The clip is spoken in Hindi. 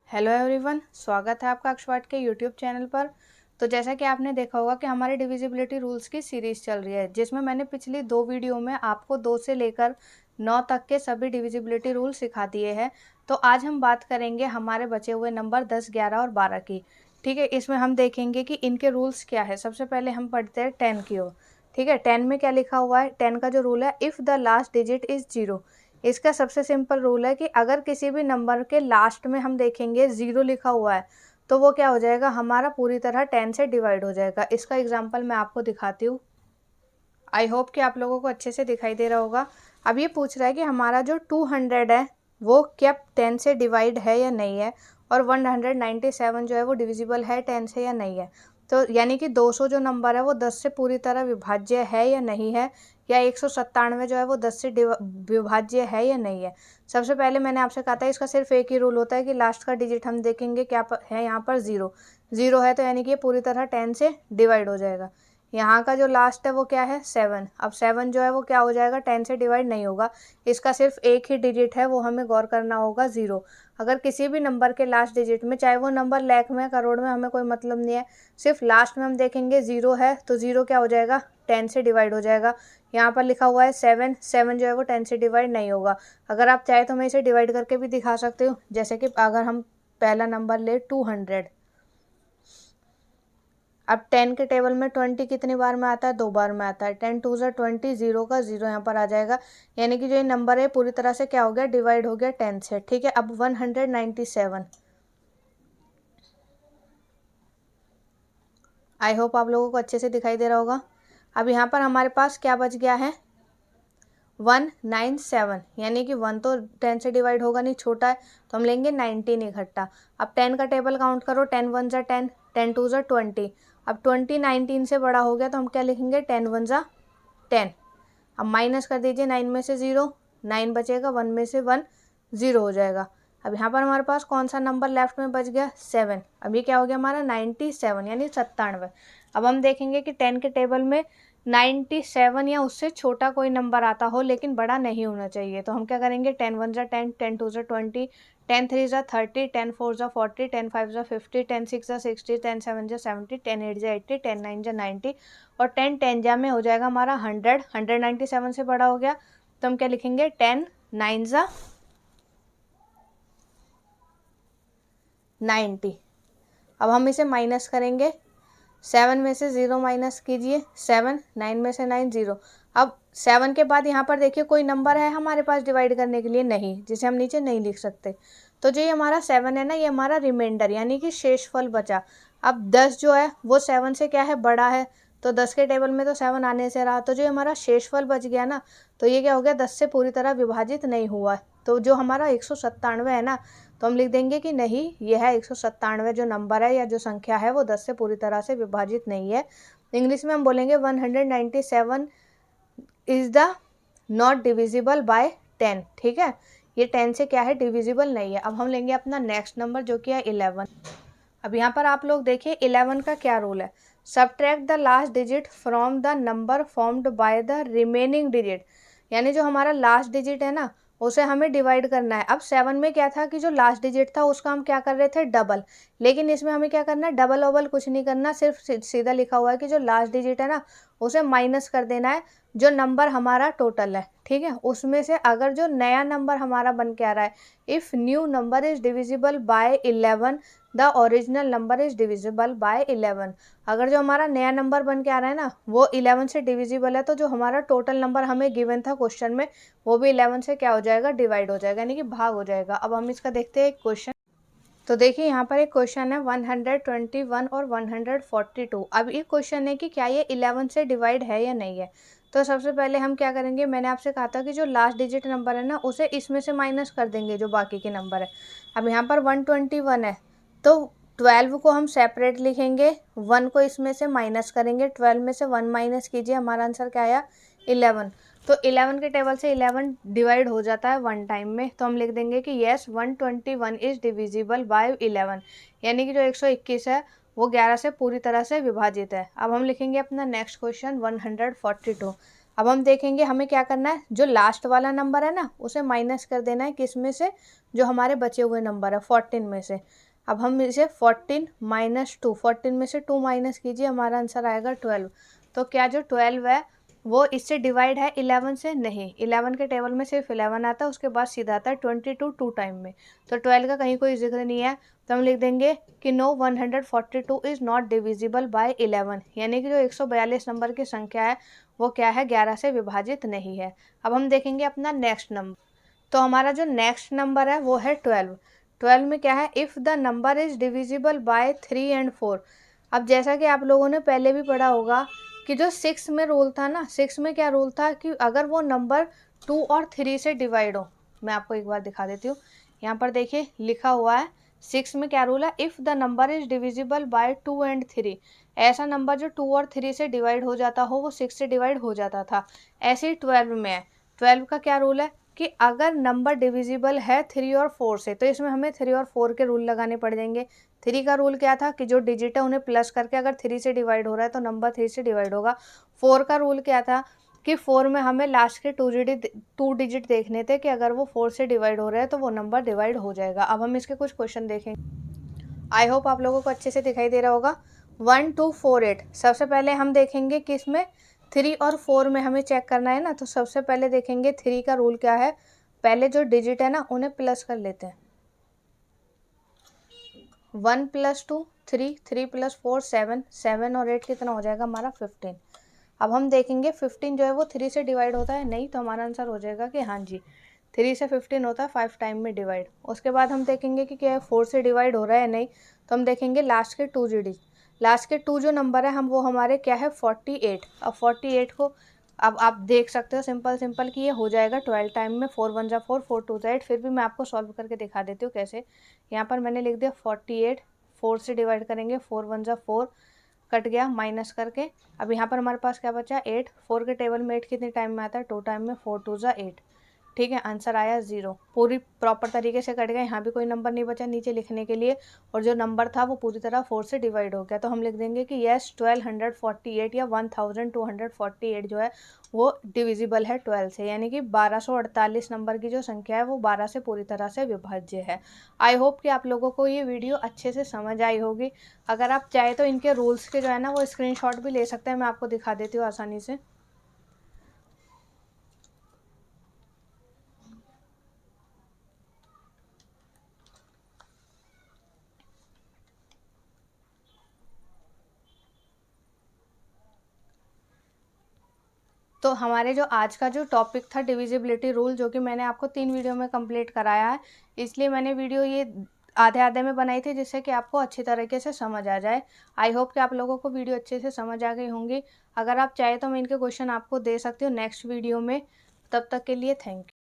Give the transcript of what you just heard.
हेलो एवरीवन, स्वागत है आपका अक्षवाट के यूट्यूब चैनल पर। तो जैसा कि आपने देखा होगा कि हमारे डिविजिबिलिटी रूल्स की सीरीज़ चल रही है, जिसमें मैंने पिछली 2 वीडियो में आपको 2 से लेकर 9 तक के सभी डिविजिबिलिटी रूल सिखा दिए हैं। तो आज हम बात करेंगे हमारे बचे हुए नंबर 10, 11 और 12 की। ठीक है, इसमें हम देखेंगे कि इनके रूल्स क्या है। सबसे पहले हम पढ़ते हैं 10 की ओर। ठीक है, 10 में क्या लिखा हुआ है? 10 का जो रूल है, if the last digit is 0। इसका सबसे सिंपल रूल है कि अगर किसी भी नंबर के लास्ट में हम देखेंगे 0 लिखा हुआ है तो वो क्या हो जाएगा, हमारा पूरी तरह 10 से डिवाइड हो जाएगा। इसका एग्जांपल मैं आपको दिखाती हूँ। आई होप कि आप लोगों को अच्छे से दिखाई दे रहा होगा। अब ये पूछ रहा है कि हमारा जो 200 है वो क्या 10 से डिवाइड है या नहीं है, और 197 जो है वो डिविजिबल है 10 से या नहीं है। तो यानी कि 200 जो नंबर है वो 10 से पूरी तरह विभाज्य है या नहीं है, या 197 जो है वो 10 से विभाज्य है या नहीं है। सबसे पहले मैंने आपसे कहा था इसका सिर्फ एक ही रूल होता है कि लास्ट का डिजिट हम देखेंगे क्या है यहाँ पर 0। 0 है तो यानी कि ये पूरी तरह 10 से डिवाइड हो जाएगा। यहाँ का जो लास्ट है वो क्या है? 7। अब 7 जो है वो क्या हो जाएगा? 10 से डिवाइड नहीं होगा। इसका सिर्फ एक ही डिजिट है, वो हमें गौर करना होगा, 0। अगर किसी भी नंबर के लास्ट डिजिट में, चाहे वो नंबर लाख में करोड़ में, हमें कोई मतलब नहीं है, सिर्फ लास्ट में हम देखेंगे 0 है तो 0 क्या हो जाएगा? 10 से डिवाइड हो जाएगा। यहाँ पर लिखा हुआ है 7, 7 जो है वो 10 से डिवाइड नहीं होगा। अगर आप चाहे तो मैं इसे डिवाइड करके भी दिखा सकती हूँ। जैसे कि अगर हम पहला नंबर ले 200, अब 10 के टेबल में 20 कितनी बार में आता है? 2 बार में आता है। 10 टू ज़ा 20, 0 का 0 यहाँ पर आ जाएगा। यानी कि जो ये नंबर है पूरी तरह से क्या हो गया? डिवाइड हो गया 10 से। ठीक है, अब 197। आई होप आप लोगों को अच्छे से दिखाई दे रहा होगा। अब यहाँ पर हमारे पास क्या बच गया है? 197, यानी कि 1 तो 10 से डिवाइड होगा नहीं, छोटा है, तो हम लेंगे 19 इकट्ठा। अब 10 का टेबल काउंट करो। 10 1 ज़ा 10, 10 2 ज़ा 20। अब 20 19 से बड़ा हो गया तो हम क्या लिखेंगे? 10 1 ज़ा 10। अब माइनस कर दीजिए 9 में से 0, 9 बचेगा, 1 में से 1 0 हो जाएगा। अब यहाँ पर हमारे पास कौन सा नंबर लेफ्ट में बच गया? 7। अब ये क्या हो गया हमारा? 97, यानी 97। अब हम देखेंगे कि 10 के टेबल में 97 या उससे छोटा कोई नंबर आता हो लेकिन बड़ा नहीं होना चाहिए, तो हम क्या करेंगे? 10 1 ज़ा 10, 10 2 ज़ा 20, 10 3 ज़ा 30, 10 4 ज़ा 40, 10 5 ज़ा 50, 10 6 ज़ा 60, 10 7 ज़ा 70, 10 8 ज़ा 80, 10 9 ज़ा 90 और 10 10 जा में हो जाएगा हमारा 100। 197 से बड़ा हो गया तो हम क्या लिखेंगे? 10 9 ज़ा 90। अब हम इसे माइनस करेंगे। 7 में से 0 माइनस कीजिए, 7, 9 में से 9 0। अब 7 के बाद यहाँ पर देखिए कोई नंबर है हमारे पास डिवाइड करने के लिए? नहीं, जिसे हम नीचे नहीं लिख सकते। तो जो ये हमारा 7 है ना, ये हमारा रिमाइंडर यानी कि शेषफल बचा। अब 10 जो है वो 7 से क्या है? बड़ा है, तो 10 के टेबल में तो 7 आने से रहा, तो जो हमारा शेषफल बच गया ना, तो ये क्या हो गया? 10 से पूरी तरह विभाजित नहीं हुआ। तो जो हमारा 197 है ना, तो हम लिख देंगे कि नहीं, ये है 197 जो नंबर है या जो संख्या है वो 10 से पूरी तरह से विभाजित नहीं है। इंग्लिश में हम बोलेंगे 197 is the not divisible bye 10। ठीक है, ये 10 से क्या है? डिविजिबल नहीं है। अब हम लेंगे अपना नेक्स्ट नंबर जो कि है 11। अब यहाँ पर आप लोग देखिए 11 का क्या रूल है? Subtract the last digit from the number formed by the remaining digit. यानी जो हमारा लास्ट डिजिट है ना, उसे हमें डिवाइड करना है। अब 7 में क्या था कि जो लास्ट डिजिट था उसका हम क्या कर रहे थे? डबल। लेकिन इसमें हमें क्या करना है? डबल वबल कुछ नहीं करना, सिर्फ सीधा लिखा हुआ है कि जो लास्ट डिजिट है ना उसे माइनस कर देना है जो नंबर हमारा टोटल है। ठीक है, उसमें से अगर जो नया नंबर हमारा बन के आ रहा है, if new number is divisible by 11 the original number is divisible by 11। अगर जो हमारा नया नंबर बन के आ रहा है ना वो 11 से डिविजिबल है, तो जो हमारा टोटल नंबर हमें गिवन था क्वेश्चन में वो भी 11 से क्या हो जाएगा? डिवाइड हो जाएगा, यानी कि भाग हो जाएगा। अब हम इसका देखते हैं एक क्वेश्चन। तो देखिए यहाँ पर एक क्वेश्चन है 121 और 142। अब ये क्वेश्चन है कि क्या ये 11 से डिवाइड है या नहीं है। तो सबसे पहले हम क्या करेंगे? मैंने आपसे कहा था कि जो लास्ट डिजिट नंबर है ना उसे इसमें से माइनस कर देंगे जो बाकी के नंबर है। अब यहाँ पर 121 है तो 12 को हम सेपरेट लिखेंगे, 1 को इसमें से माइनस करेंगे, 12 में से 1 माइनस कीजिए, हमारा आंसर क्या आया? 11। तो 11 के टेबल से 11 डिवाइड हो जाता है 1 टाइम में, तो हम लिख देंगे कि येस 121 इज़ डिविजिबल बाय 11। यानी कि जो 121 है वो 11 से पूरी तरह से विभाजित है। अब हम लिखेंगे अपना नेक्स्ट क्वेश्चन 142। अब हम देखेंगे हमें क्या करना है, जो लास्ट वाला नंबर है ना उसे माइनस कर देना है, किस में से, जो हमारे बचे हुए नंबर है 14 में से। अब हम इसे 14 माइनस 2, 14 में से 2 माइनस कीजिए, हमारा आंसर आएगा 12। तो क्या जो 12 है वो इससे डिवाइड है 11 से? नहीं, 11 के टेबल में सिर्फ 11 आता है, उसके बाद सीधा आता है 22 2 टाइम में, तो 12 का कहीं कोई जिक्र नहीं है। तो हम लिख देंगे कि no 142 is not divisible by 11, यानी कि जो 142 नंबर की संख्या है वो क्या है, 11 से विभाजित नहीं है। अब हम देखेंगे अपना नेक्स्ट नंबर। तो हमारा जो नेक्स्ट नंबर है वो है 12। 12 में क्या है, if the number is divisible by 3 and 4। अब जैसा कि आप लोगों ने पहले भी पढ़ा होगा कि जो 6 में रूल था ना, 6 में क्या रूल था कि अगर वो नंबर 2 और 3 से डिवाइड हो, मैं आपको एक बार दिखा देती हूँ। यहाँ पर देखिए लिखा हुआ है 6 में क्या रूल है, if the number is divisible by 2 and 3। ऐसा नंबर जो 2 और 3 से डिवाइड हो जाता हो वो 6 से डिवाइड हो जाता था। ऐसे ही 12 में है। 12 का क्या रूल है कि अगर नंबर डिविजिबल है 3 और 4 से, तो इसमें हमें 3 और 4 के रूल लगाने पड़ जाएंगे। 3 का रूल क्या था कि जो डिजिट है उन्हें प्लस करके अगर 3 से डिवाइड हो रहा है तो नंबर 3 से डिवाइड होगा। 4 का रूल क्या था कि 4 में हमें लास्ट के 2 डिजिट देखने थे कि अगर वो 4 से डिवाइड हो रहे हैं तो वो नंबर डिवाइड हो जाएगा। अब हम इसके कुछ क्वेश्चन देखेंगे, आई होप आप लोगों को अच्छे से दिखाई दे रहा होगा। 1 2 4 8, सबसे पहले हम देखेंगे कि इसमें 3 और 4 में हमें चेक करना है ना, तो सबसे पहले देखेंगे 3 का रूल क्या है, पहले जो डिजिट है ना उन्हें प्लस कर लेते हैं। 1 + 2 3, 3 + 4 7, 7 और 8 कितना हो जाएगा हमारा 15। अब हम देखेंगे 15 जो है वो 3 से डिवाइड होता है नहीं, तो हमारा आंसर हो जाएगा कि हाँ जी 3 से 15 होता है 5 टाइम में डिवाइड। उसके बाद हम देखेंगे कि क्या 4 से डिवाइड हो रहा है नहीं, तो हम देखेंगे लास्ट के 2 डिजिट, लास्ट के 2 जो नंबर है हम वो हमारे क्या है 48। अब 48 को अब आप देख सकते हो सिंपल सिंपल कि ये हो जाएगा 12 टाइम में, 4 1 जा 4, 4 2 जा 8। फिर भी मैं आपको सॉल्व करके दिखा देती हूँ कैसे। यहाँ पर मैंने लिख दिया 48, 4 से डिवाइड करेंगे, 4 1 जा 4, कट गया माइनस करके। अब यहाँ पर हमारे पास क्या बचा 8, 4 के टेबल में 8 कितने टाइम में आता है 2 टाइम में, 4 2 जा 8। ठीक है, आंसर आया 0। पूरी प्रॉपर तरीके से कट गया, यहाँ भी कोई नंबर नहीं बचा नीचे लिखने के लिए, और जो नंबर था वो पूरी तरह 4 से डिवाइड हो गया। तो हम लिख देंगे कि यस 1248 या 1248 जो है वो डिविजिबल है 12 से, यानी कि 1248 नंबर की जो संख्या है वो 12 से पूरी तरह से विभाज्य है। आई होप कि आप लोगों को ये वीडियो अच्छे से समझ आई होगी। अगर आप चाहे तो इनके रूल्स के जो है ना वो स्क्रीनशॉट भी ले सकते हैं, मैं आपको दिखा देती हूँ आसानी से। तो हमारे जो आज का जो टॉपिक था डिविजिबिलिटी रूल, जो कि मैंने आपको 3 वीडियो में कंप्लीट कराया है, इसलिए मैंने वीडियो ये आधे आधे में बनाई थी जिससे कि आपको अच्छी तरीके से समझ आ जाए। आई होप कि आप लोगों को वीडियो अच्छे से समझ आ गई होंगी। अगर आप चाहे तो मैं इनके क्वेश्चन आपको दे सकती हूँ नेक्स्ट वीडियो में। तब तक के लिए थैंक यू।